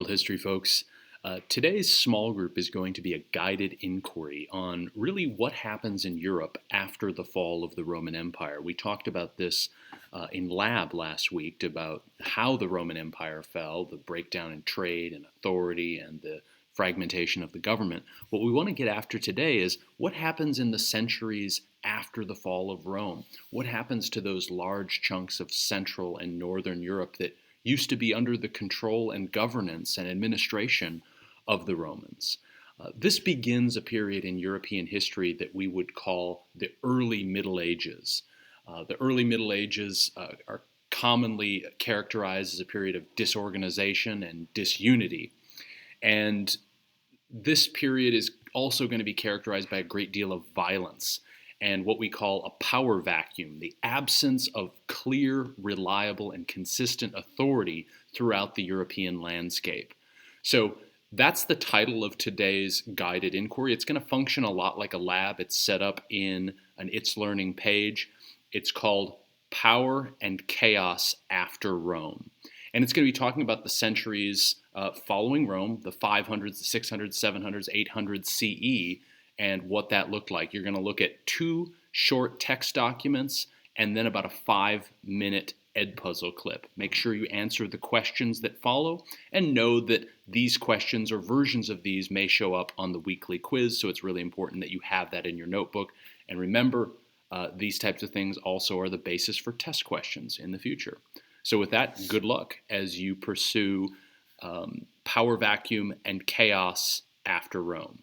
History, folks. Today's small group is going to be a guided inquiry on really what happens in Europe after the fall of the Roman Empire. We talked about this in lab last week about how the Roman Empire fell, the breakdown in trade and authority, and the fragmentation of the government. What we want to get after today is what happens in the centuries after the fall of Rome. What happens to those large chunks of Central and Northern Europe that used to be under the control and governance and administration of the Romans. This begins a period in European history that we would call the early Middle Ages. The early Middle Ages are commonly characterized as a period of disorganization and disunity. And this period is also going to be characterized by a great deal of violence and what we call a power vacuum, the absence of clear, reliable, and consistent authority throughout the European landscape. So that's the title of today's guided inquiry. It's going to function a lot like a lab. It's set up in an It's Learning page. It's called Power and Chaos After Rome. And it's going to be talking about the centuries following Rome, the 500s, the 600s, 700s, 800s CE, and what that looked like. You're going to look at two short text documents and then about a 5-minute Edpuzzle clip. Make sure you answer the questions that follow and know that these questions or versions of these may show up on the weekly quiz, so it's really important that you have that in your notebook. And remember, these types of things also are the basis for test questions in the future. So with that, good luck as you pursue Power Vacuum and Chaos After Rome.